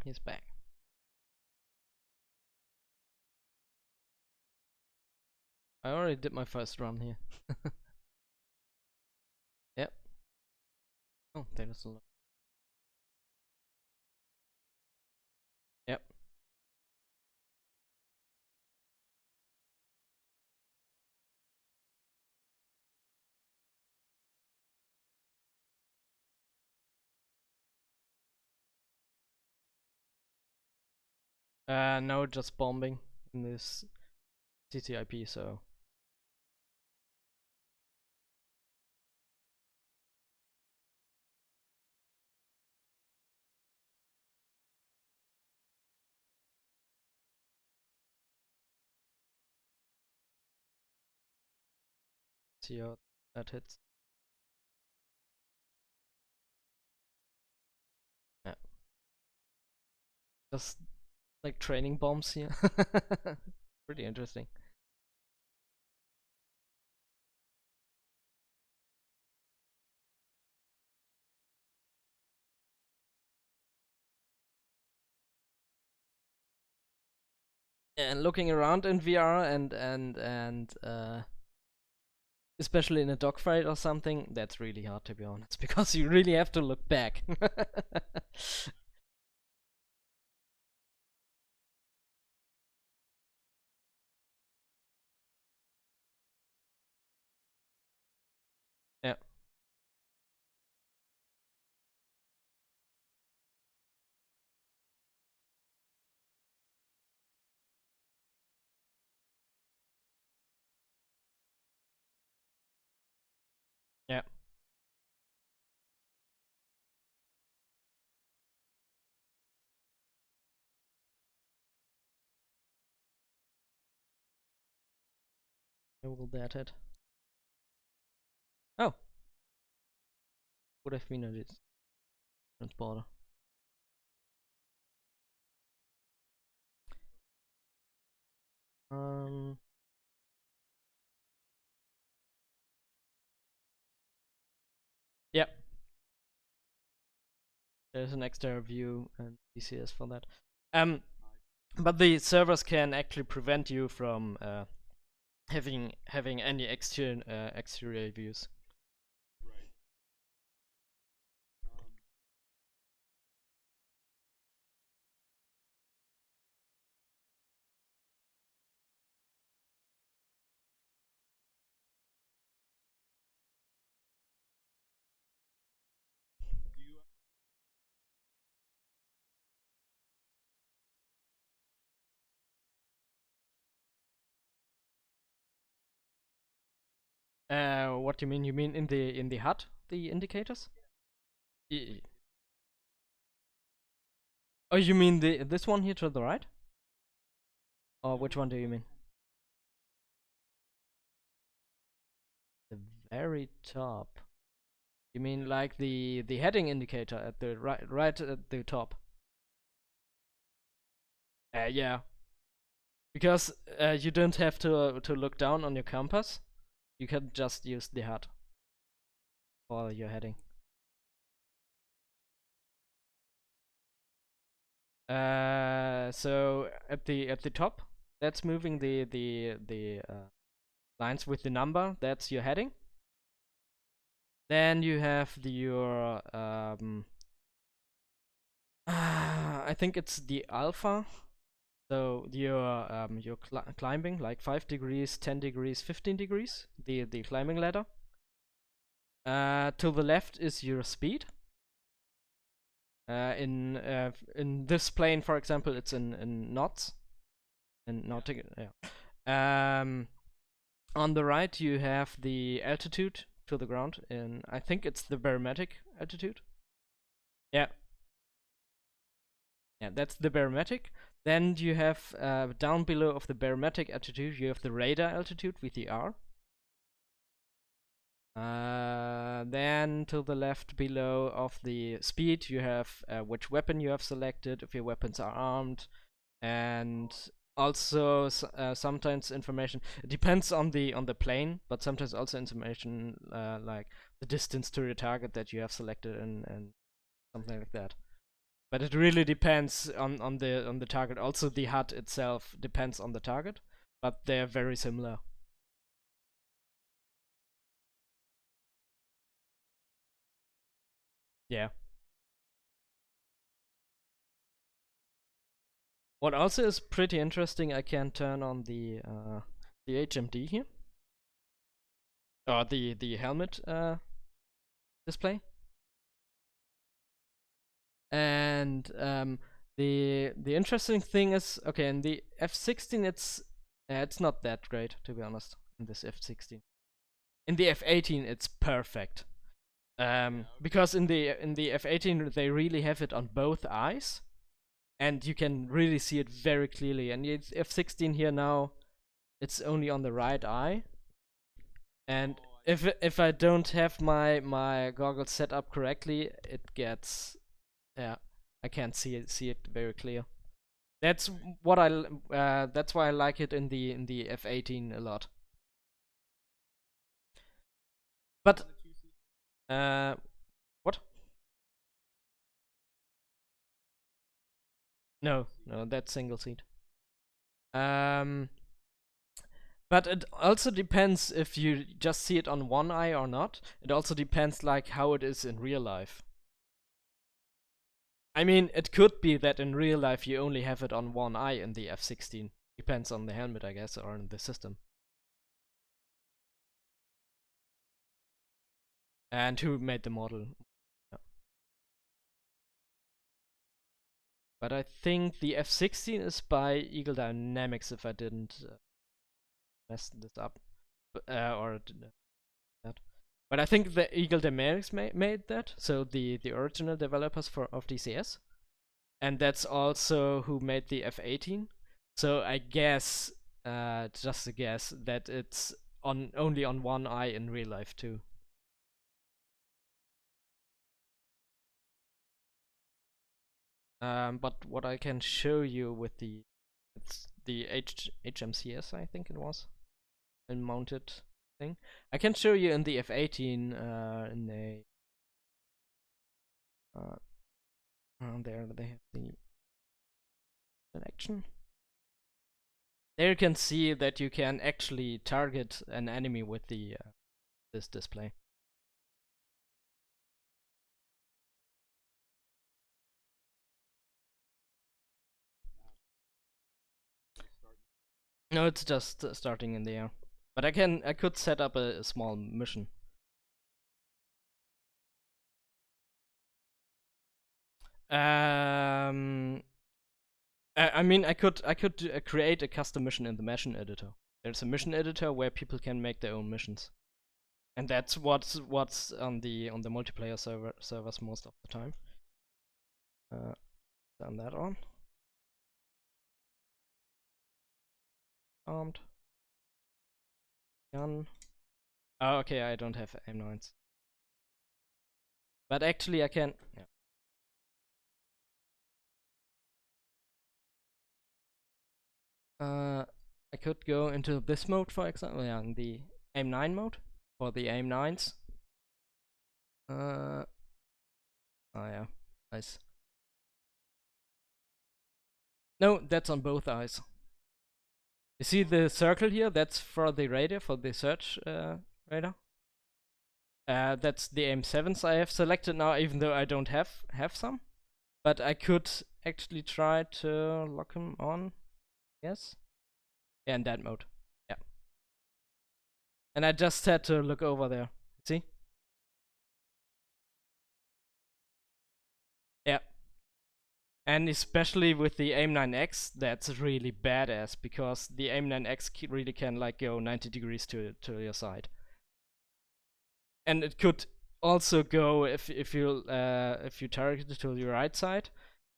he's back. I already did my first run here. Yep. Oh, there's a lot. Yep. No, just bombing in this TTIP, so. See how that hits. Yeah. Just like training bombs here. Pretty interesting. And looking around in VR and especially in a dogfight or something, that's really hard, to be honest, because you really have to look back. Yeah. Yeah. Where will that hit? Oh. Would have been a transporter. Yep. There's an extra view and DCS for that. But the servers can actually prevent you from having any exterior views. What do you mean? You mean in the HUD, the indicators? Oh, you mean this one here to the right? Or which one do you mean? The very top. You mean like the heading indicator at the right at the top? Yeah. Because you don't have to look down on your compass. You can just use the HUD for your heading. So at the top, that's moving the lines with the number. That's your heading. Then you have your I think it's the alpha. So you're climbing like 5 degrees, 10 degrees, 15 degrees. The climbing ladder. To the left is your speed. In this plane, for example, it's in knots. In nautic, yeah. On the right, you have the altitude to the ground, and I think it's the barometric altitude. Yeah. Yeah, that's the barometric. Then you have down below of the barometric altitude, you have the radar altitude with the R. Then to the left below of the speed, you have which weapon you have selected, if your weapons are armed, and also sometimes information. It depends on the plane, but sometimes also information like the distance to your target that you have selected and something like that. But it really depends on the target. Also, the HUD itself depends on the target, but they're very similar. Yeah. What also is pretty interesting, I can turn on the HMD here, or the helmet display, and the interesting thing is, okay, in the F16 it's not that great, to be honest. In this F16, in the F18 it's perfect. Because in the F18 they really have it on both eyes, and you can really see it very clearly. And it's F16 here now, it's only on the right eye. And if I don't have my goggles set up correctly, it gets, yeah, I can't see it very clear. That's what that's why I like it in the F18 a lot. But what? No, no, that's single seat. Um, but it also depends if you just see it on one eye or not. It also depends like how it is in real life. I mean, it could be that in real life you only have it on one eye in the F16. Depends on the helmet, I guess, or in the system. And who made the model. Yeah. But I think the F16 is by Eagle Dynamics, if I didn't mess this up. Or that. But I think the Eagle Dynamics made that, so the original developers of DCS. And that's also who made the F18. So I guess, just a guess, that it's on only on one eye in real life too. But what I can show you with it's the HMCS, I think it was, and mounted thing. I can show you in the F18 in a around there they have the selection. There you can see that you can actually target an enemy with the this display. No, it's just starting in the air. But I could set up a small mission. Um, I mean, I could create a custom mission in the mission editor. There's a mission editor where people can make their own missions, and that's what's on the multiplayer servers most of the time. Turn that on. Armed. Gun. Oh, okay, I don't have aim9s. But actually I can, yeah. I could go into this mode, for example, yeah, in the aim9 mode, for the aim9s. Oh yeah, nice. No, that's on both eyes. You see the circle here? That's for the radar, for the search radar. That's the aim7s I have selected now, even though I don't have some. But I could actually try to lock him on. Yes. Yeah, in that mode. Yeah. And I just had to look over there. See? Yeah. And especially with the aim9X, that's really badass, because the aim9X really can like go 90 degrees to your side. And it could also go if you target it to your right side,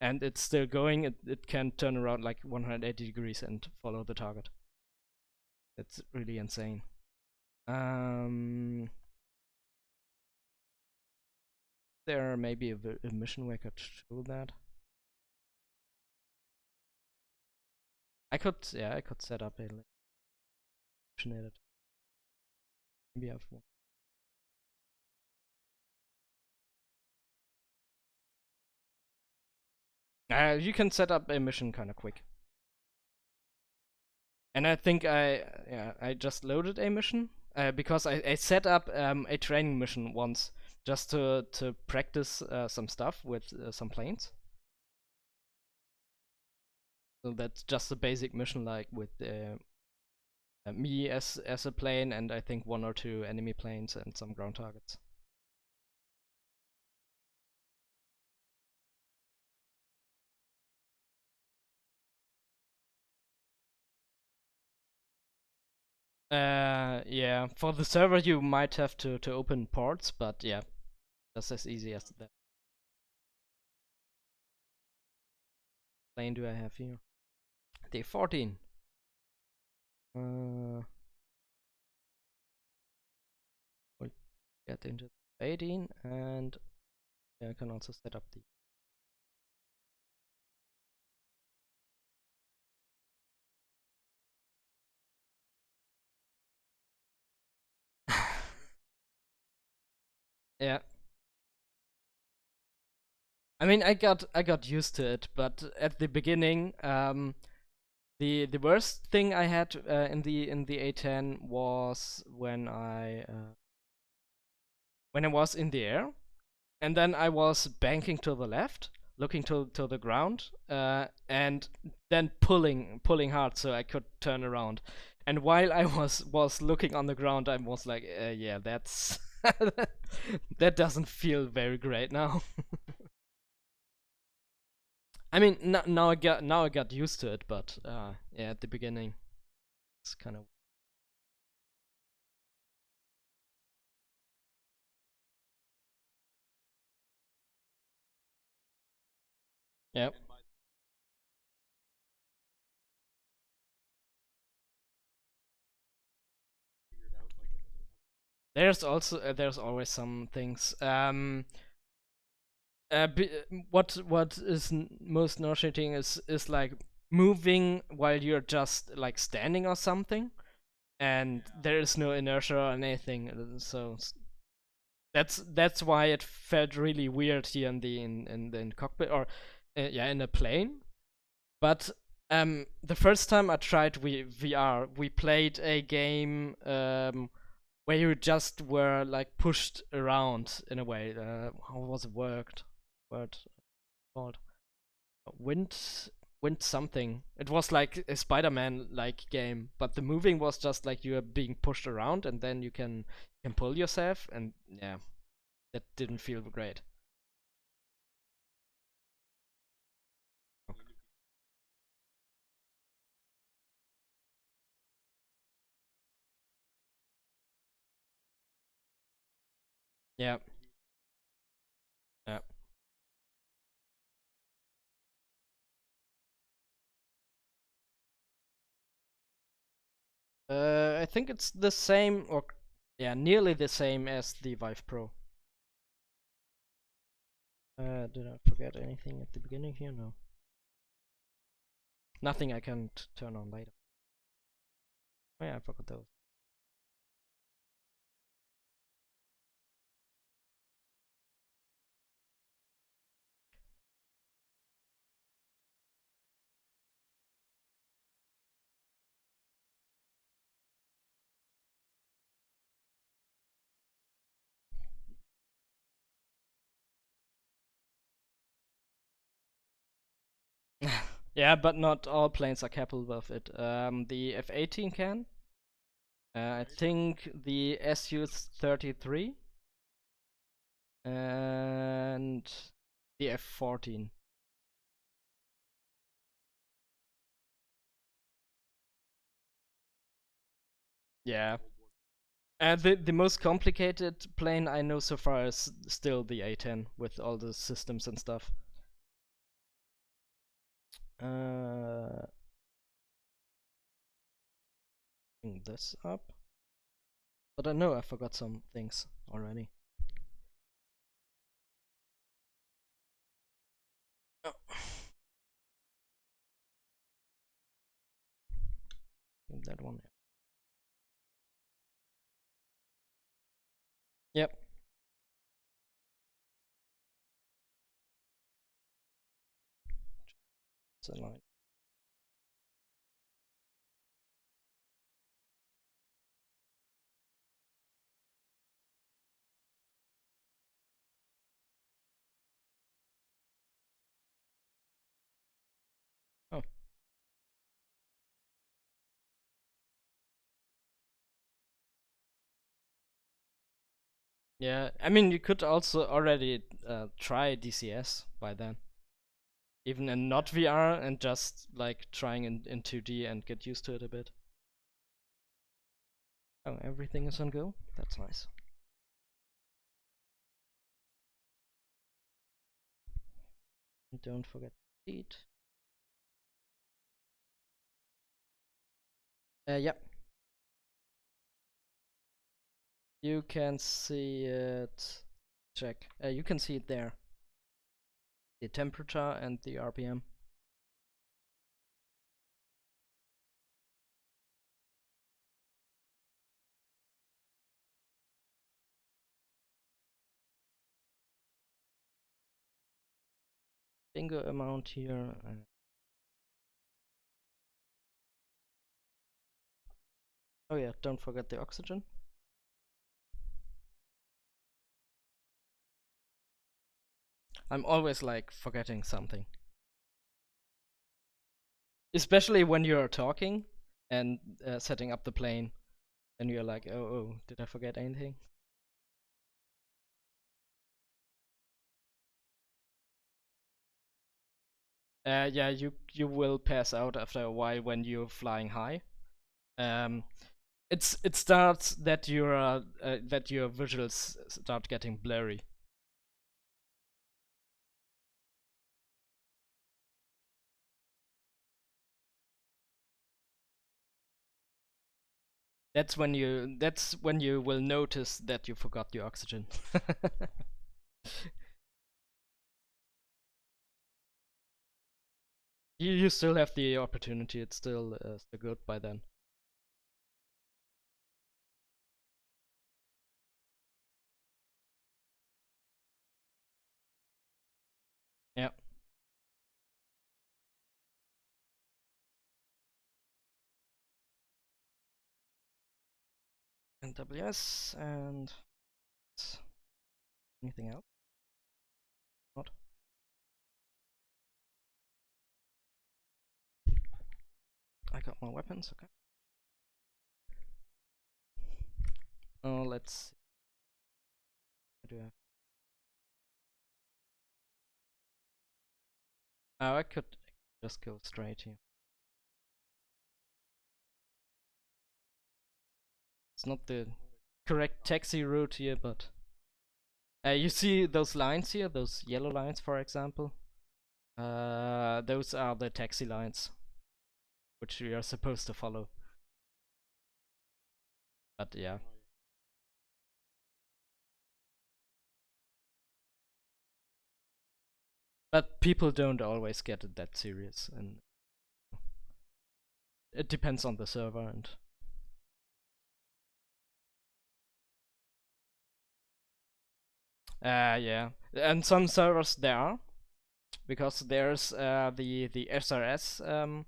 and it's still going. It can turn around like 180 degrees and follow the target. That's really insane. There may be a mission where I could show that. I could set up a mission edit. Maybe I have one. You can set up a mission kind of quick. And I think I just loaded a mission because I set up a training mission once just to practice some stuff with some planes. So that's just a basic mission, like with me as a plane, and I think 1 or 2 enemy planes and some ground targets. Yeah, for the server you might have to open ports, but yeah, that's as easy as that. Plane do I have here? Day 14. We'll get into 18, and yeah, I can also set up the. Yeah. I mean, I got used to it, but at the beginning, the worst thing I had in the A10 was when I was in the air, and then I was banking to the left, looking to the ground, and then pulling hard so I could turn around. And while I was looking on the ground, I was like, yeah, that's that doesn't feel very great now. I mean, now I got used to it, but yeah, at the beginning, it's kind of. Yeah. There's always some things. What is most nauseating is like moving while you're just like standing or something, and there is no inertia or anything. So that's why it felt really weird here in the cockpit, or yeah, in a plane. But the first time I tried VR, we played a game where you just were like pushed around in a way. How was it word called? Wind Wind something. It was like a Spider-Man like game, but the moving was just like you are being pushed around, and then you can pull yourself, and yeah, that didn't feel great. Yeah, yeah. I think it's the same, or yeah, nearly the same as the Vive Pro. Did I forget anything at the beginning here? No. Nothing I can turn on later. Oh yeah, I forgot those. Yeah, but not all planes are capable of it. The F-18 can. I think the Su-33 and the F-14. Yeah. The most complicated plane I know so far is still the A-10 with all the systems and stuff. Bring this up. But I know I forgot some things already. Oh. That one. Yep. it's in line. Oh. Yeah, I mean, you could also already try DCS by then. Even in not VR and just like trying in 2D and get used to it a bit. Oh, everything is on go? That's nice. And don't forget to eat. Yeah. You can see it. Check. You can see it there. The temperature and the RPM. Bingo amount here. Oh yeah, don't forget the oxygen. I'm always like forgetting something. Especially when you're talking and setting up the plane. And you're like, oh, did I forget anything? Yeah, you will pass out after a while when you're flying high. It starts that your visuals start getting blurry. That's when you will notice that you forgot your oxygen. You still have the opportunity. It's still good by then. Yeah. And WS and anything else? Not. I got more weapons. Okay. Oh, let's see. What do I have? Oh, I could just go straight here. It's not the correct taxi route here, but you see those lines here, those yellow lines, for example. Those are the taxi lines, which we are supposed to follow. But yeah. But people don't always get it that serious, and it depends on the server and. Yeah, and some servers there are, because there's the SRS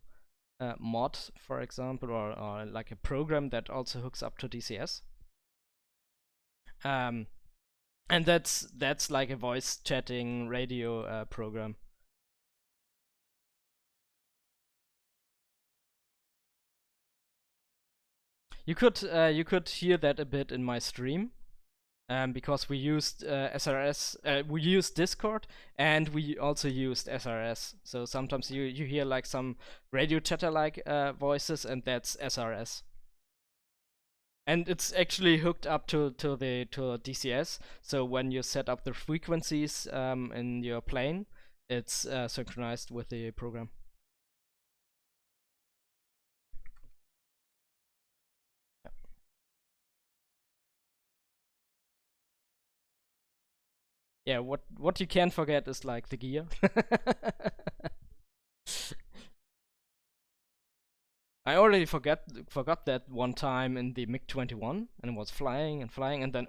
mod, for example, or like a program that also hooks up to DCS. And that's like a voice chatting radio program. You could hear that a bit in my stream. Because we used SRS, we used Discord, and we also used SRS. So sometimes you hear like some radio chatter like voices, and that's SRS. And it's actually hooked up to DCS. So when you set up the frequencies in your plane, it's synchronized with the program. Yeah, what you can't forget is like the gear. I already forgot that one time in the MiG-21, and was flying and flying, and then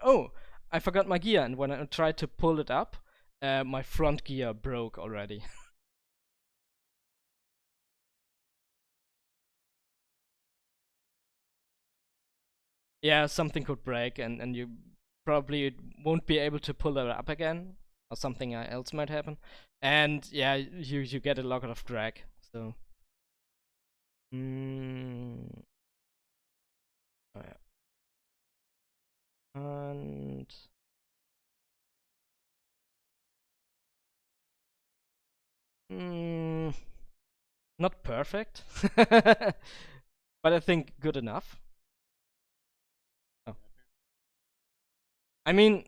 I forgot my gear, and when I tried to pull it up, my front gear broke already. yeah, something could break, and you probably won't be able to pull it up again, or something else might happen, and yeah, you get a lot of drag. So, oh yeah. And mm, not perfect, but I think good enough. Oh. I mean,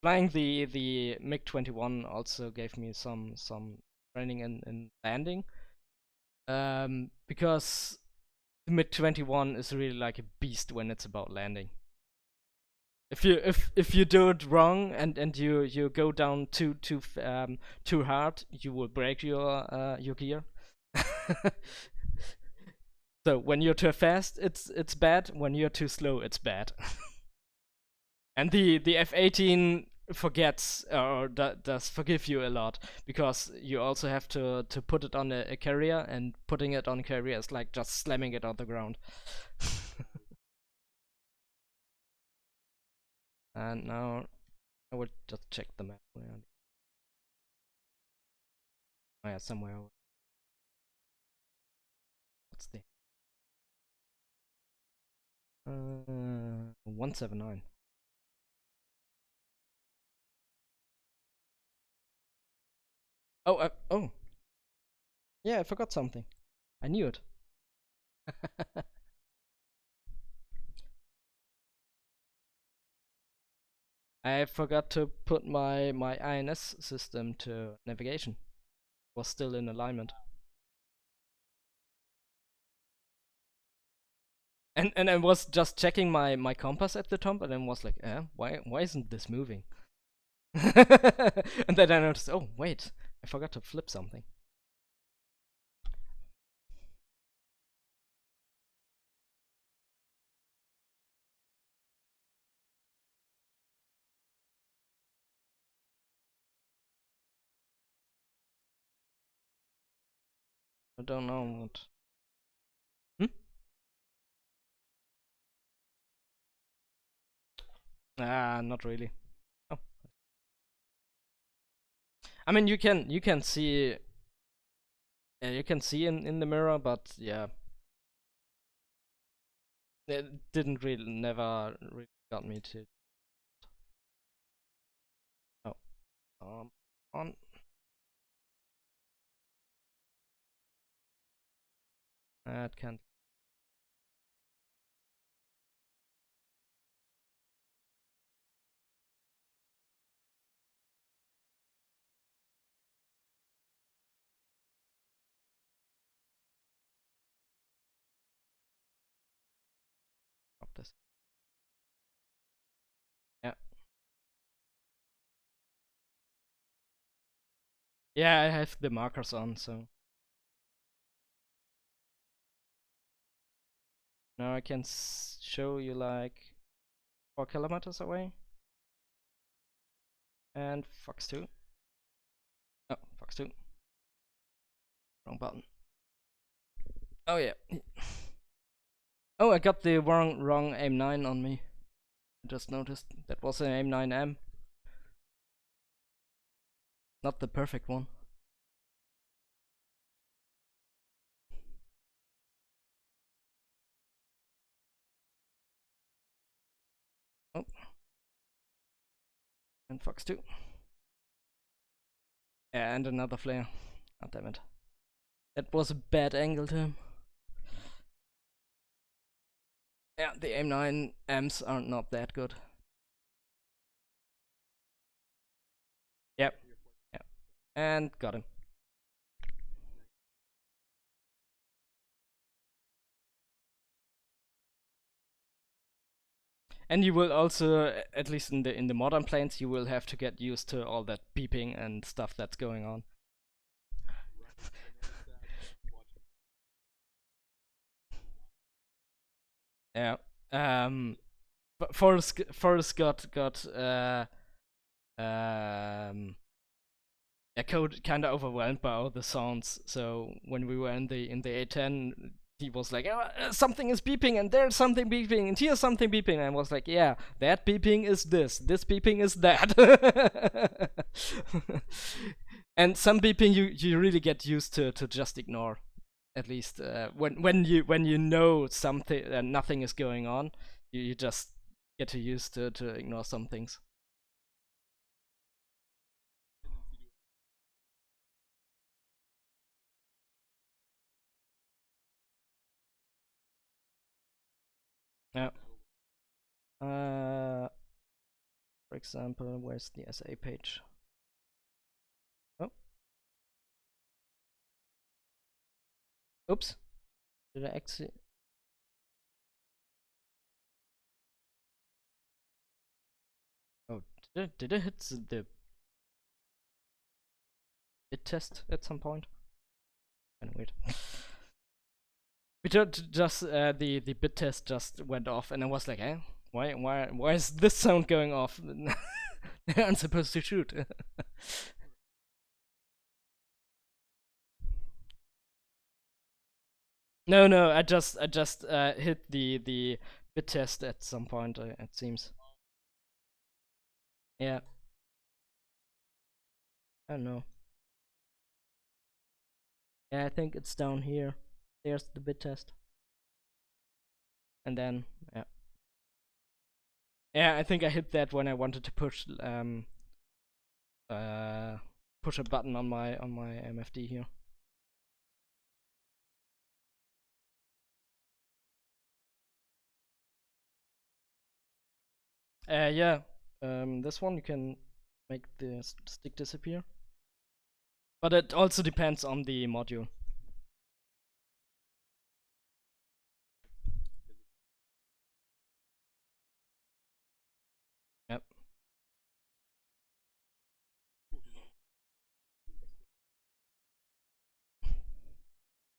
flying the MiG-21 also gave me some training in landing. Because the MiG-21 is really like a beast when it's about landing. If you do it wrong and you go down too hard, you will break your gear. So when you're too fast, it's bad. When you're too slow, it's bad. And the F-18 forgets or does forgive you a lot, because you also have to put it on a carrier, and putting it on a carrier is like just slamming it on the ground. And now I will just check the map. Oh yeah, somewhere. What's the 179? Oh yeah, I forgot something. I knew it. I forgot to put my INS system to navigation. It was still in alignment. And I was just checking my compass at the top, and then was like, why isn't this moving? And then I noticed, oh wait, I forgot to flip something. I don't know what. Hmm? Not really. Oh, I mean you can see. Yeah, you can see in the mirror, but yeah, it didn't really, never really got me to. Oh, on. It can't stop this. Yeah, yeah, I have the markers on, so now I can show you like 4 kilometers away. And Fox 2. Oh, Fox 2. Wrong button. Oh yeah. Oh, I got the wrong aim 9 on me. I just noticed that was an aim 9M, not the perfect one. Oh, and Fox 2. Yeah, and another flare. God damn it. That was a bad angle to him. Yeah, the aim 9Ms are not that good. Yep. Yep. And got him. And you will also, at least in the modern planes, you will have to get used to all that beeping and stuff that's going on. Yeah. But Forrest got yeah, kind of overwhelmed by all the sounds. So when we were in the A10, he was like, oh, something is beeping, and there's something beeping, and here's something beeping. And I was like, yeah, that beeping is this beeping is that. And some beeping you really get used to just ignore. At least when you know something nothing is going on, you just get used to ignore some things. Yeah. For example, where's the SA page? Oh. Oops. Did I actually? Oh, did I hit the bit test at some point? Kind of weird. We just the bit test just went off, and I was like, eh, why is this sound going off? They aren't supposed to shoot. No, I just hit the bit test at some point. It seems. Yeah. I don't know. Yeah, I think it's down here. There's the bit test. And then yeah. Yeah, I think I hit that when I wanted to push push a button on my MFD here. Yeah. This one you can make the stick disappear. But it also depends on the module. Yep.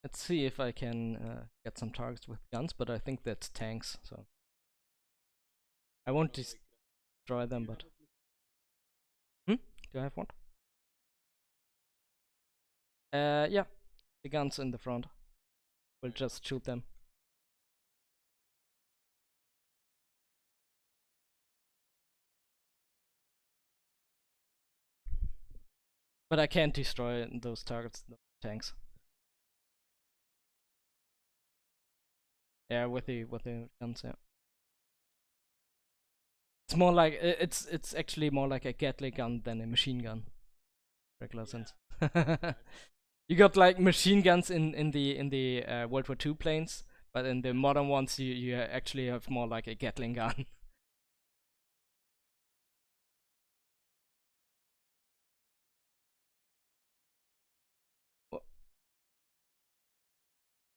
Let's see if I can get some targets with guns, but I think that's tanks, so I won't destroy them, but do I have one? Yeah, the guns in the front. We'll just shoot them. But I can't destroy those targets, the tanks. Yeah, with the guns, yeah. It's more like it's actually more like a Gatling gun than a machine gun. Regular sense. You got like machine guns in the World War II planes, but in the modern ones you actually have more like a Gatling gun.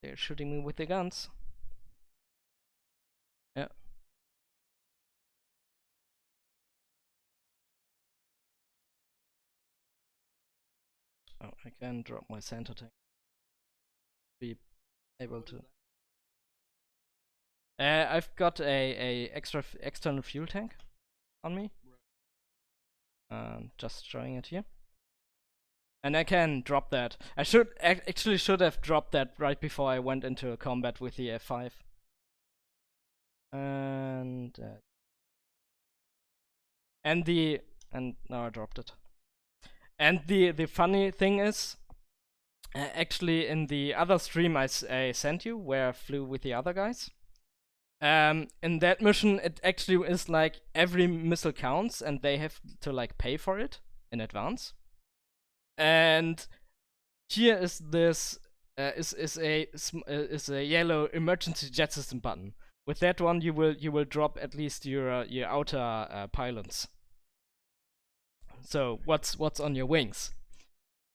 They're shooting me with the guns. Yeah. Oh, I can drop my center tank. Be able to. I've got a external fuel tank on me. Just showing it here. And I can drop that. I actually should have dropped that right before I went into a combat with the F5. And now I dropped it. And the funny thing is, actually in the other stream I sent you, where I flew with the other guys, in that mission it actually is like every missile counts, and they have to like pay for it in advance. And here is this is a yellow emergency jet system button. With that one, you will drop at least your outer pylons. So what's on your wings?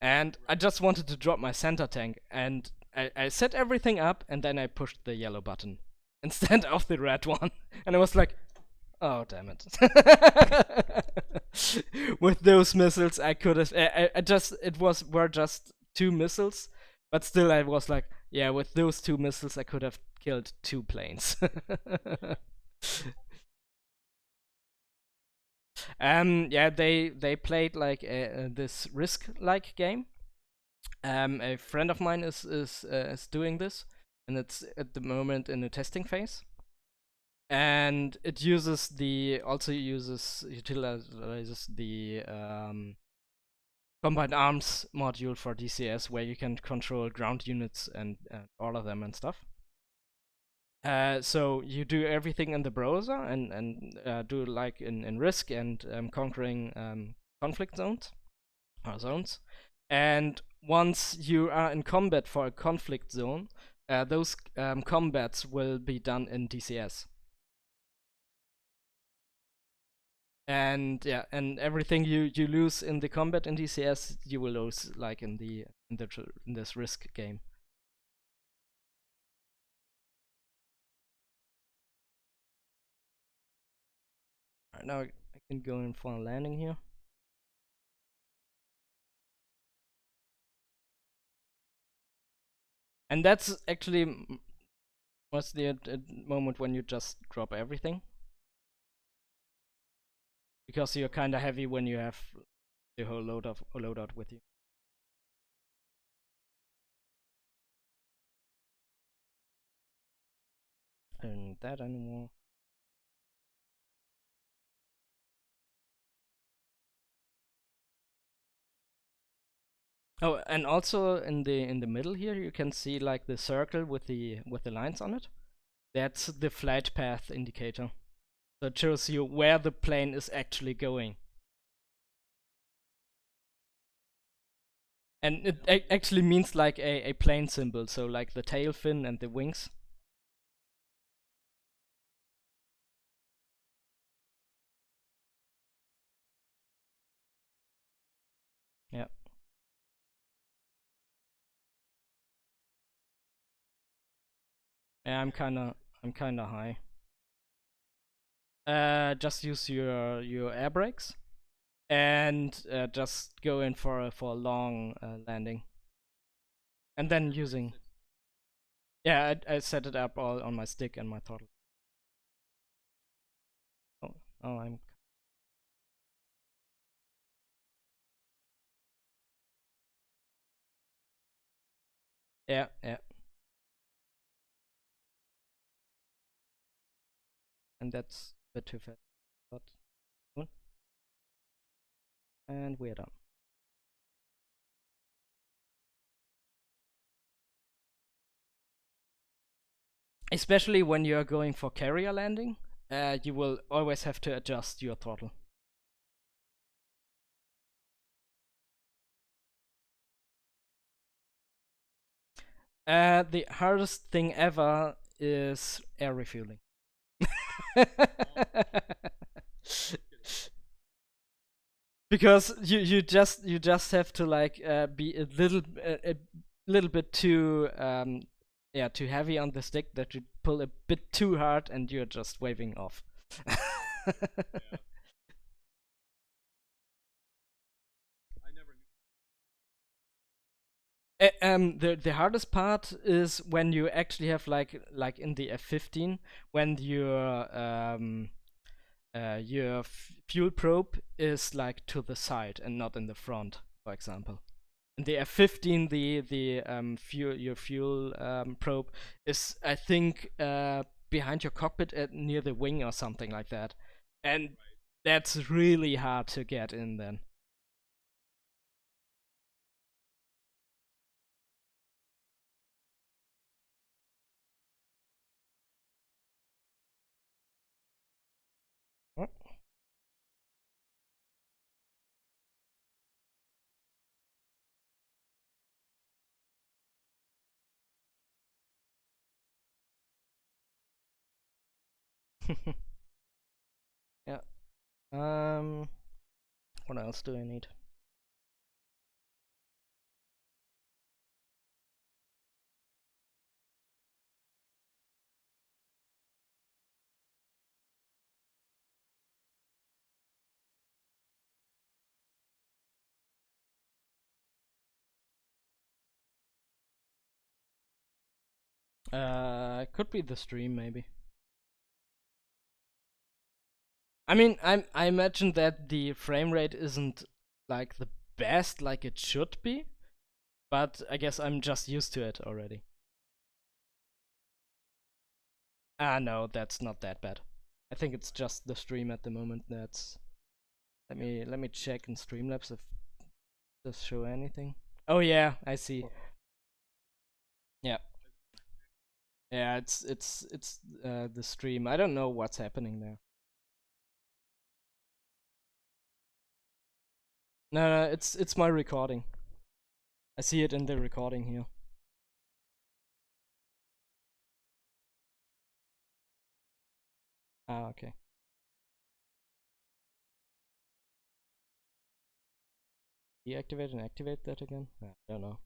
And I just wanted to drop my center tank, and I set everything up, and then I pushed the yellow button instead of the red one, and I was like, oh damn it! With those missiles, I could have. Were just 2 missiles, but still, I was like, yeah, with those 2 missiles, I could have killed 2 planes. Yeah, they played like this Risk-like game. A friend of mine is doing this. and it's at the moment in a testing phase. And it uses utilizes the combined arms module for DCS, where you can control ground units and all of them and stuff. So you do everything in the browser and do like in Risk and conquering conflict zones or zones. And once you are in combat for a conflict zone, those combats will be done in DCS. And yeah, and everything you lose in the combat in DCS, you will lose like in this Risk game. Alright, now I can go in for a landing here. And that's actually mostly a moment when you just drop everything, because you're kind of heavy when you have the whole loadout with you. I don't need that anymore. Oh, and also in the middle here, you can see like the circle with the lines on it. That's the flight path indicator. So it shows you where the plane is actually going. And it actually means like a plane symbol, so like the tail fin and the wings. Yeah. Yeah, I'm kinda high. Just use your air brakes and just go in for a long landing. And then using, yeah, I set it up all on my stick and my throttle. Oh, I'm. Yeah, yeah. And that's a bit too fast. But and we're done. Especially when you're going for carrier landing, you will always have to adjust your throttle. The hardest thing ever is air refueling. Because you just have to like be a little bit too too heavy on the stick, that you pull a bit too hard and you're just waving off. The hardest part is when you actually have like in the F-15, when your fuel probe is like to the side and not in the front, for example. In the F-15, your fuel probe is, I think, behind your cockpit near the wing or something like that, and that's really hard to get in then. Yeah. What else do I need? Could be the stream maybe. I mean, I imagine that the frame rate isn't like the best like it should be, but I guess I'm just used to it already. No, that's not that bad. I think it's just the stream at the moment that's. Let me check in Streamlabs if it does show anything. Oh yeah, I see. Yeah. Yeah, it's the stream. I don't know what's happening there. No, it's my recording. I see it in the recording here. Ah, okay. Deactivate and activate that again? I don't know.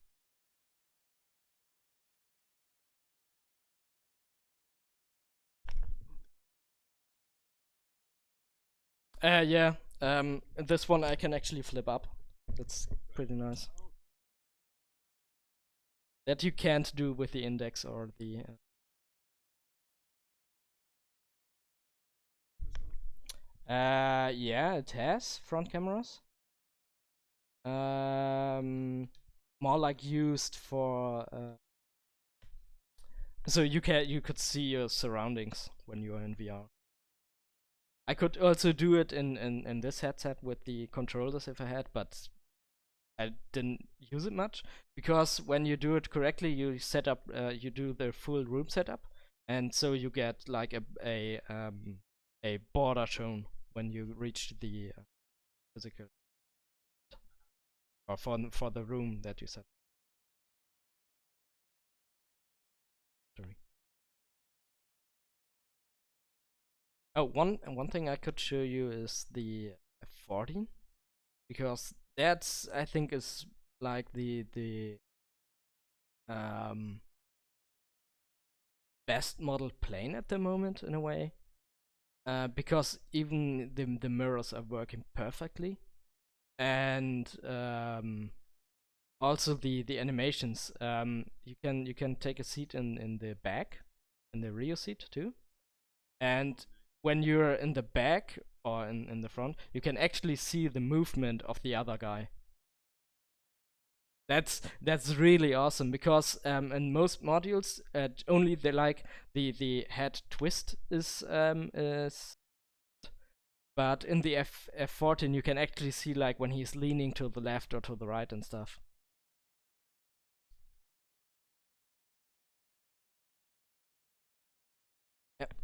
Yeah. This one I can actually flip up. That's pretty nice. That you can't do with the index or the. Yeah, it has front cameras. More like used for. So you could see your surroundings when you are in VR. I could also do it in this headset with the controllers if I had, but I didn't use it much because when you do it correctly, you set up, you do the full room setup, and so you get like a border shown when you reach the physical or for the room that you set. Sorry. Oh, one thing I could show you is the F14 because that's I think is like the um best model plane at the moment in a way, because even the mirrors are working perfectly, and also the animations. You can take a seat in the back, in the rear seat too, and when you're in the back or in the front, you can actually see the movement of the other guy. That's really awesome because in most modules only the head twist is, but in the F14 you can actually see like when he's leaning to the left or to the right and stuff. Yep.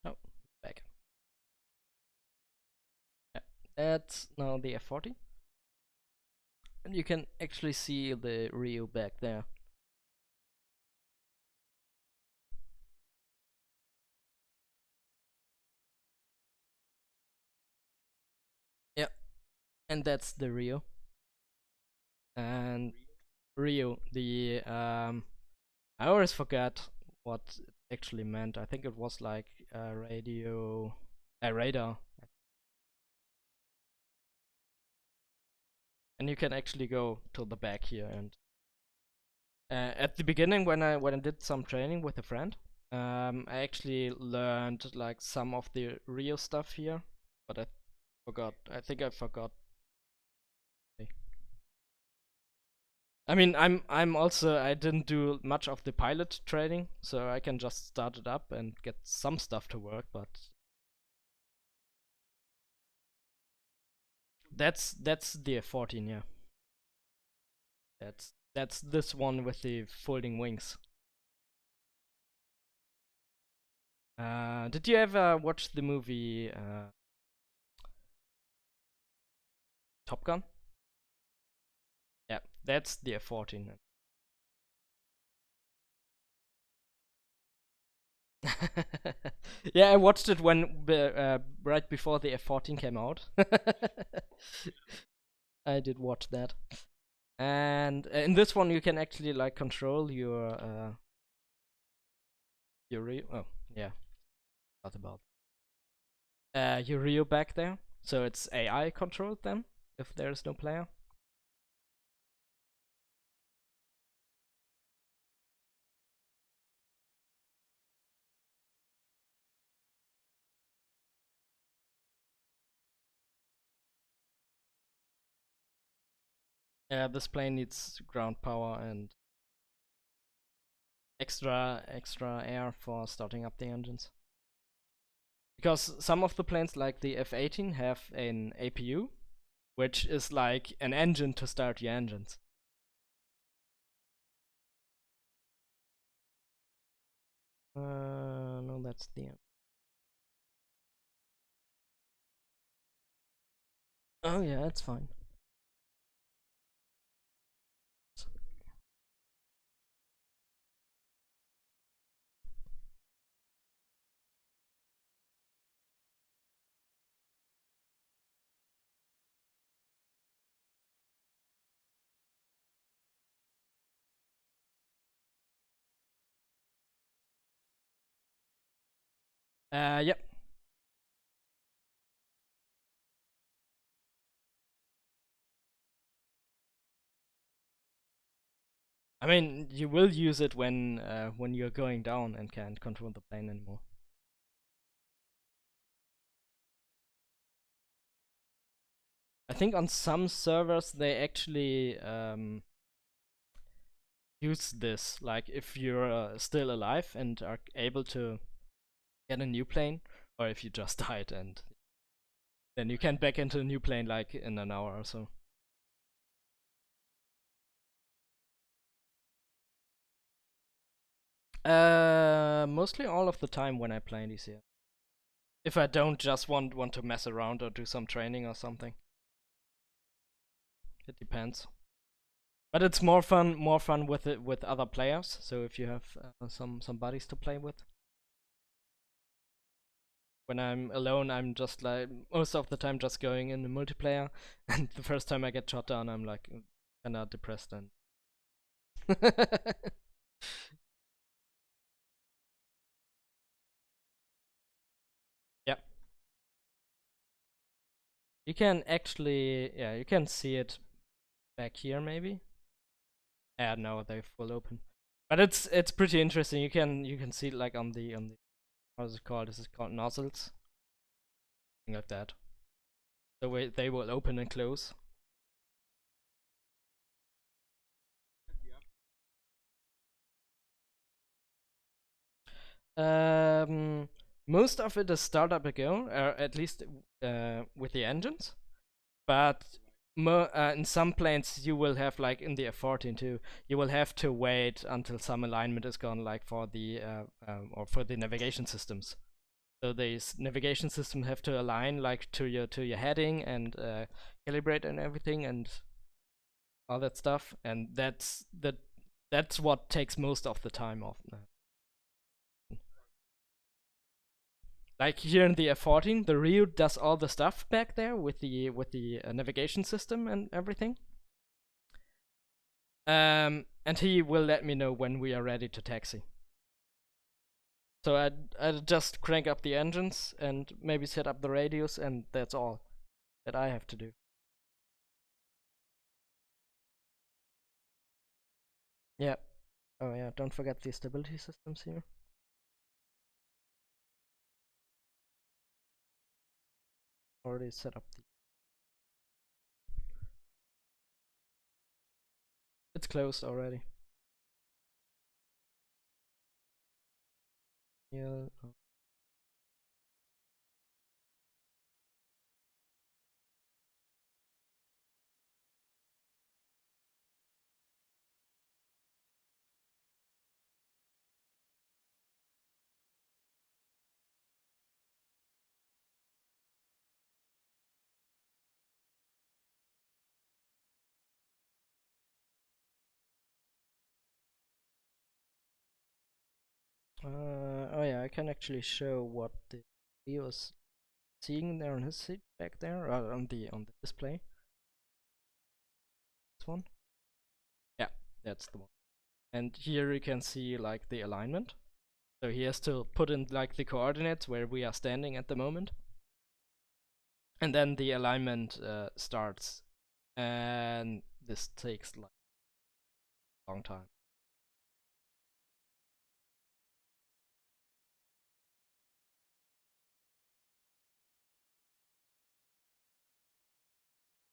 Oh, back. Yeah. That's now the F40, and you can actually see the Rio back there. and that's the Rio. And Rio, the I always forget what it actually meant. I think it was like radio, radar. And you can actually go to the back here. And at the beginning, when I did some training with a friend, I actually learned like some of the Rio stuff here, but I forgot. I think I forgot. I mean, I'm also I didn't do much of the pilot training, so I can just start it up and get some stuff to work. But that's the F-14, yeah. That's this one with the folding wings. Did you ever watch the movie Top Gun? Yeah, that's the F-14. Yeah, I watched it when right before the F-14 came out. I did watch that. And in this one, you can actually like control your Rio. Oh, yeah, what about your Rio back there? So it's AI controlled then, if there's no player. Yeah, this plane needs ground power and extra air for starting up the engines. Because some of the planes, like the F-18, have an APU, which is like an engine to start your engines. No, that's the end. Oh yeah, it's fine. Yep. I mean, you will use it when you're going down and can't control the plane anymore. I think on some servers they actually use this. Like if you're still alive and are able to get a new plane, or if you just died and then you can back into a new plane like in an hour or so. Mostly all of the time when I play DCS. If I don't just want to mess around or do some training or something. It depends. But it's more fun with it with other players. So if you have some buddies to play with. When I'm alone, I'm just like most of the time just going in the multiplayer, and the first time I get shot down, I'm like kinda depressed and. Yeah, you can actually, yeah, you can see it back here maybe. Yeah, no, they're full open, but it's pretty interesting. You can see it like on the what is it called? This is called nozzles, something like that. The way they will open and close. Um, Most of it is startup ago, or at least with the engines. But in some planes you will have, like in the F-14 too, you will have to wait until some alignment is gone, like for the or for the navigation systems. So these navigation systems have to align like to your heading and calibrate and everything and all that stuff, and that's what takes most of the time off. Like here in the F14, the Ryu does all the stuff back there with the navigation system and everything. And he will let me know when we are ready to taxi. So I'd just crank up the engines and maybe set up the radios, and that's all that I have to do. Yeah. Oh yeah, don't forget the stability systems here. Already set up the... It's closed already. Yeah. Oh yeah, I can actually show what the Leo is seeing there on his seat back there, on the display. This one. Yeah, that's the one. And here you can see like the alignment. So he has to put in like the coordinates where we are standing at the moment. And then the alignment starts. And this takes like a long time.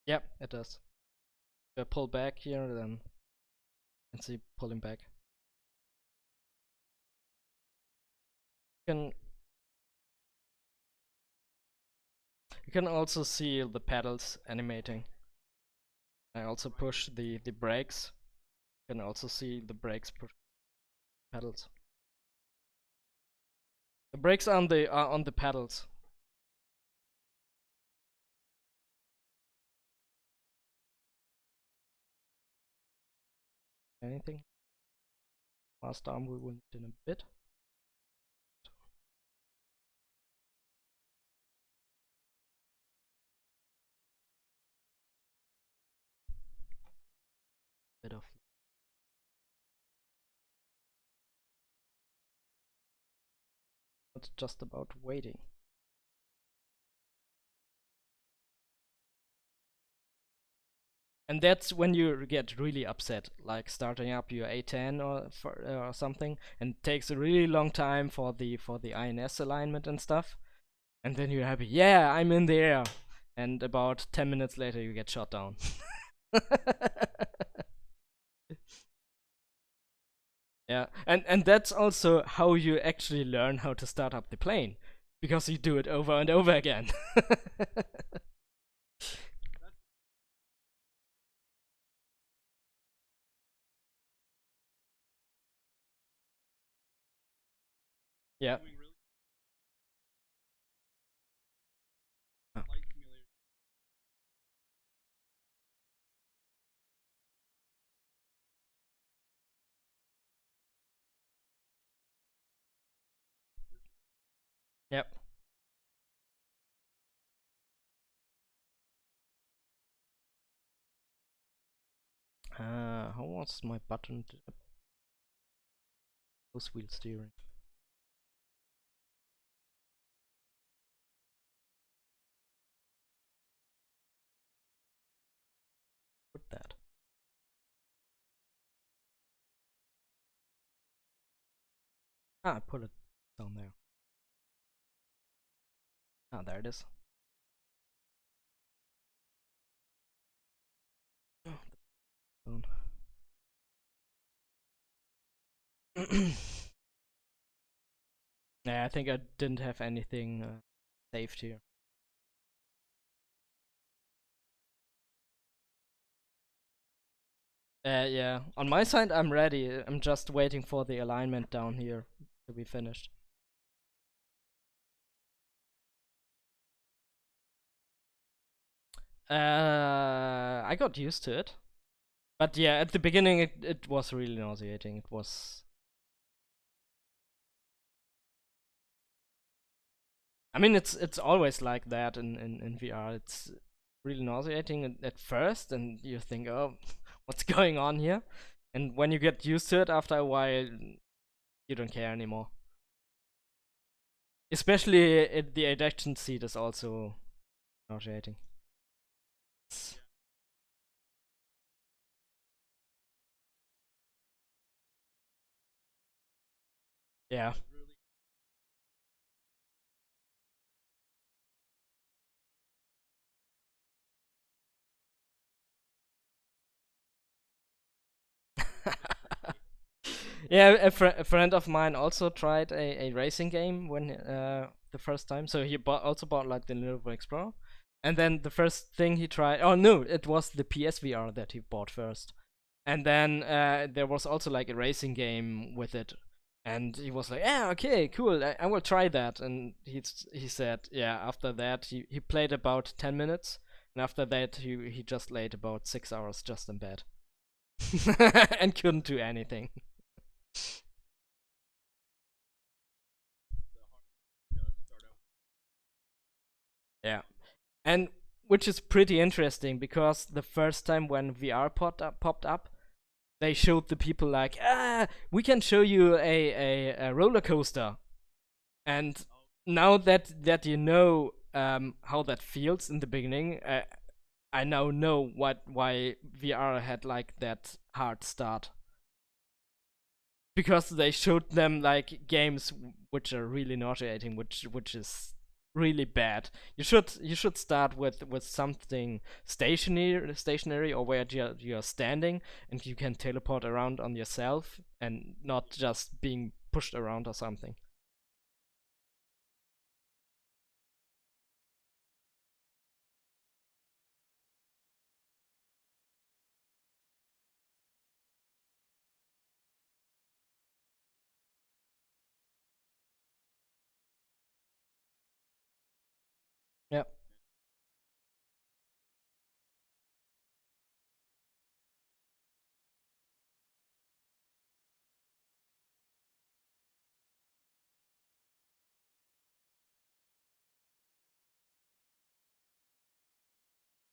Yep, it does. Pull back here, then and see pulling back. You can also see the pedals animating. I also push the brakes. You can also see the brakes push pedals. The brakes are on the pedals. Anything? Last arm we will need in a bit. Bit of... It's just about waiting. And that's when you get really upset, like starting up your A10 or something, and it takes a really long time for the INS alignment and stuff. And then you're happy, yeah, I'm in the air. And about 10 minutes later, you get shot down. Yeah, and that's also how you actually learn how to start up the plane, because you do it over and over again. Yeah. Oh. Yep. How was my button? Close wheel steering. Put that. I put it down there. There it is. Oh, yeah, I think I didn't have anything saved here. Yeah, on my side I'm ready. I'm just waiting for the alignment down here to be finished. I got used to it. But yeah, at the beginning it was really nauseating. It was... I mean, it's always like that in VR. It's really nauseating at first, and you think, oh, what's going on here? And when you get used to it after a while, you don't care anymore. Especially the ejection seat is also nauseating. Yeah. Yeah, a friend of mine also tried a racing game when the first time. So he also bought like the Lenovo Explorer, and then the first thing he tried. Oh no, it was the PSVR that he bought first, and then there was also like a racing game with it, and he was like, "Yeah, okay, cool, I will try that." And he said, yeah, after that he played about 10 minutes, and after that he just laid about 6 hours just in bed, and couldn't do anything. Yeah. And which is pretty interesting because the first time when VR popped up, they showed the people like, we can show you a roller coaster. And now that you know how that feels in the beginning, I now know why VR had like that hard start, because they showed them like games which are really nauseating, which is really bad. You should start with something stationary or where you're standing and you can teleport around on yourself and not just being pushed around or something. Yeah,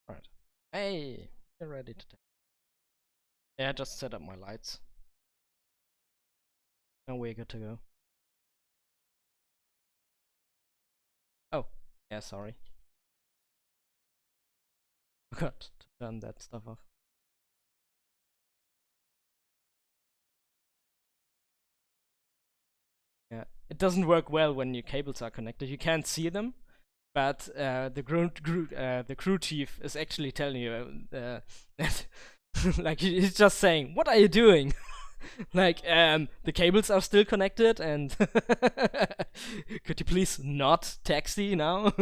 right. Hey, you're ready to take. Yeah, just set up my lights and we're good to go. Oh, yeah, sorry. Forgot to turn that stuff off. Yeah, it doesn't work well when your cables are connected. You can't see them, but the crew chief is actually telling you that like he's just saying, "What are you doing?" Like, the cables are still connected, and could you please not taxi now?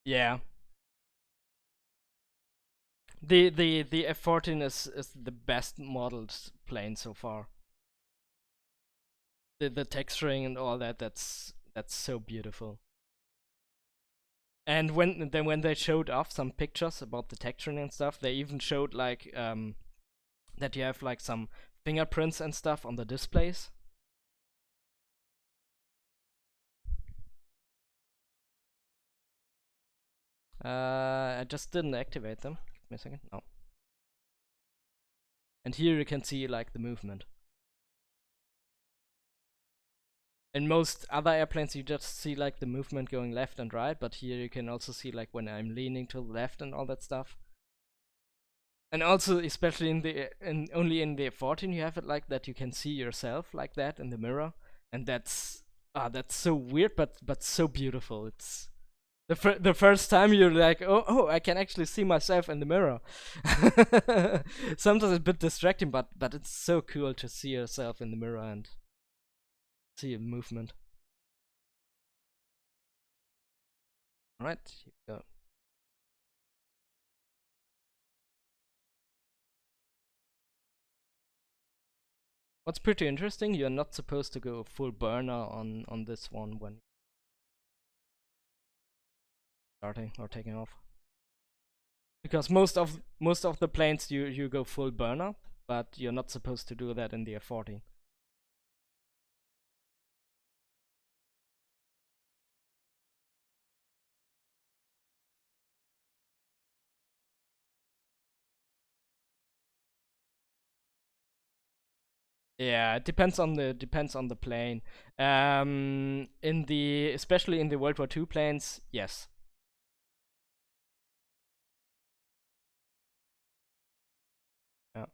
Yeah, the F-14 is the best modeled plane so far. The texturing and all that, that's so beautiful. And when they showed off some pictures about the texturing and stuff, they even showed like that you have like some fingerprints and stuff on the displays. I just didn't activate them. Give me a second. No. And here you can see like the movement. In most other airplanes, you just see like the movement going left and right, but here you can also see like when I'm leaning to the left and all that stuff. And also, especially only in the 14, you have it like that. You can see yourself like that in the mirror, and that's so weird, but so beautiful. It's the first time you're like, oh, I can actually see myself in the mirror. Sometimes it's a bit distracting, but it's so cool to see yourself in the mirror and see a movement. All right, here we go. What's pretty interesting, you're not supposed to go full burner on this one when starting or taking off, because most of the planes you go full burner, but you're not supposed to do that in the F14. Yeah, it depends on the plane. Especially in the World War II planes, yes. Yeah.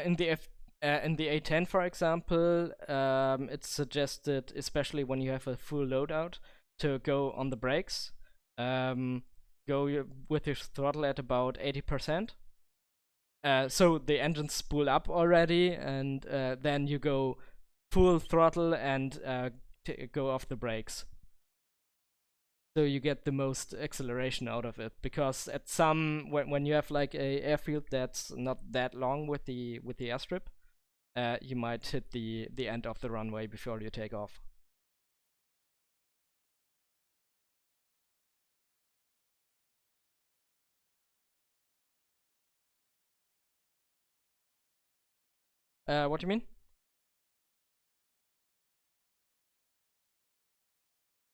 In the A10, for example, it's suggested, especially when you have a full loadout, to go on the brakes. Um, with your throttle at about 80%. So the engines spool up already, and then you go full throttle and go off the brakes. So you get the most acceleration out of it, because when you have like a airfield that's not that long with the airstrip, you might hit the end of the runway before you take off. What do you mean?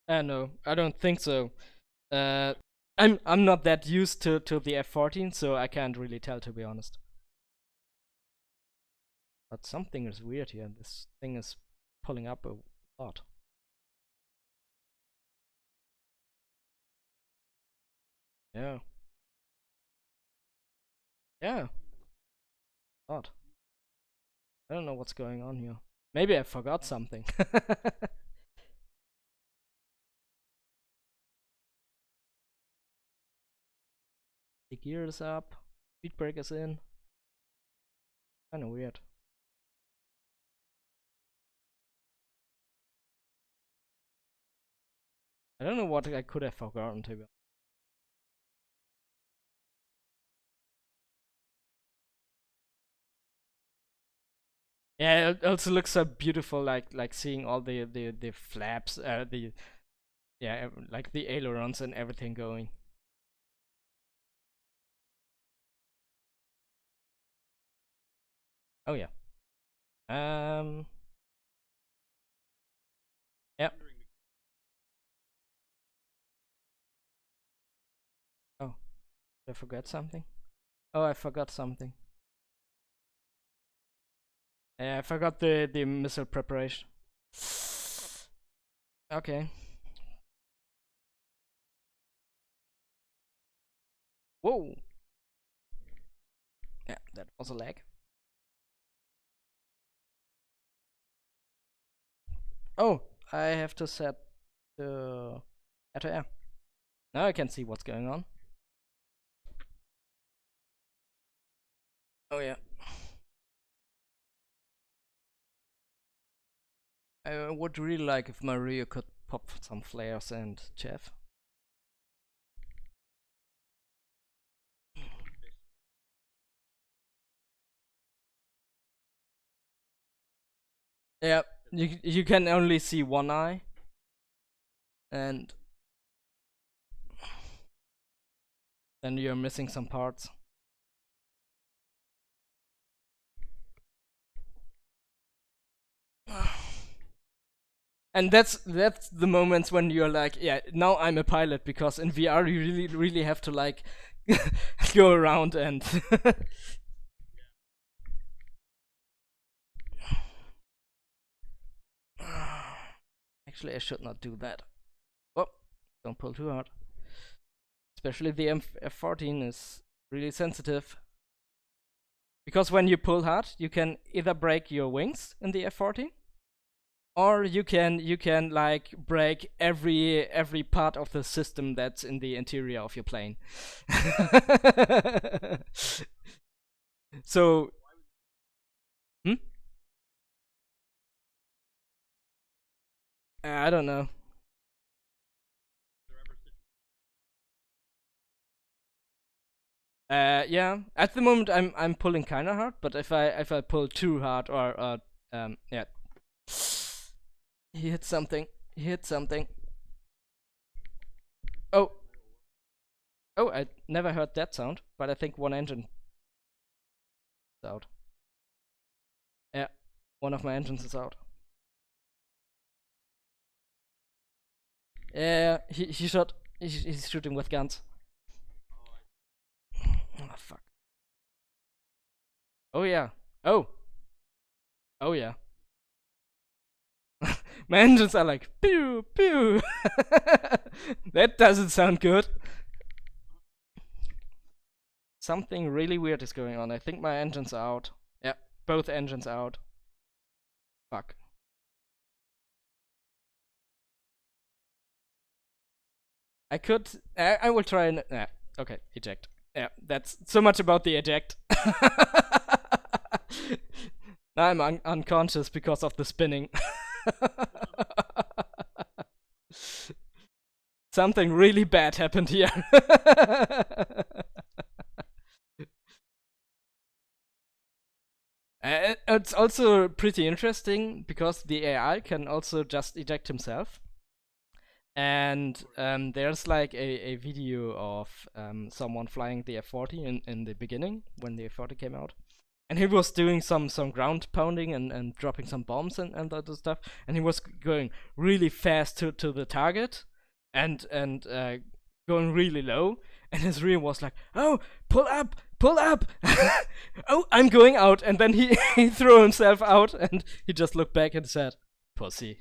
No, I don't think so. Uh, I'm not that used to the F14, so I can't really tell, to be honest. But something is weird here. This thing is pulling up a lot. Yeah. Yeah. Odd. I don't know what's going on here. Maybe I forgot something. The gear is up. Speed brake is in. Kinda weird. I don't know what I could have forgotten, to be honest. Yeah, it also looks so beautiful, like seeing all the flaps, like the ailerons and everything going. Oh yeah. Um. Yeah. Oh, did I forget something? Oh, I forgot something. Yeah, I forgot the missile preparation. Okay. Whoa. Yeah, that was a lag. Oh, I have to set the air to air. Now I can see what's going on. Oh yeah. I would really like if Maria could pop some flares and Jeff. Yeah, you can only see one eye, and then you're missing some parts. And that's the moments when you're like, yeah, now I'm a pilot, because in VR you really have to like go around and actually I should not do that. Oh, don't pull too hard. Especially the F14 is really sensitive. Because when you pull hard, you can either break your wings in the F14, or you can like break every part of the system that's in the interior of your plane. So, hmm? I don't know. Yeah. At the moment, I'm pulling kind of hard, but if I pull too hard, or yeah, he hit something. He hit something. Oh, Oh, I never heard that sound, but I think one engine is out. Yeah, one of my engines is out. Yeah, he shot. He's shooting with guns. Oh fuck. Oh yeah. Oh. Oh yeah. My engines are like pew pew. That doesn't sound good. Something really weird is going on. I think my engine's out. Yeah, both engines out. Fuck. I could. I will try and. Okay, eject. Yeah, that's so much about the eject. Now I'm unconscious because of the spinning. Something really bad happened here. It's also pretty interesting because the AI can also just eject himself. And there's like a video of someone flying the F-40 in the beginning when the F-40 came out. And he was doing some ground pounding and dropping some bombs and other stuff. And he was going really fast to the target and going really low. And his rear was like, oh, pull up, pull up. Oh, I'm going out. And then he, he threw himself out and he just looked back and said, pussy.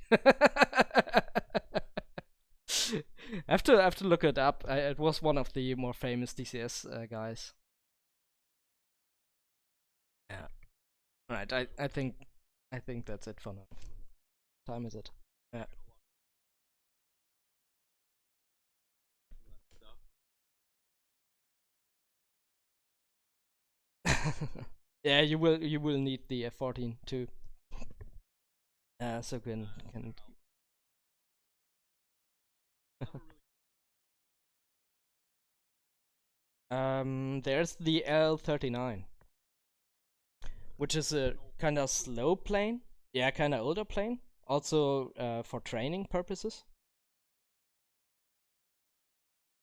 I have to look it up. It was one of the more famous DCS guys. Yeah. Right. I think that's it for now. Time is it? Yeah. Yeah. You will need the F-14 too. So can. There's the L-39, which is a kind of slow plane. Yeah, kind of older plane. Also for training purposes.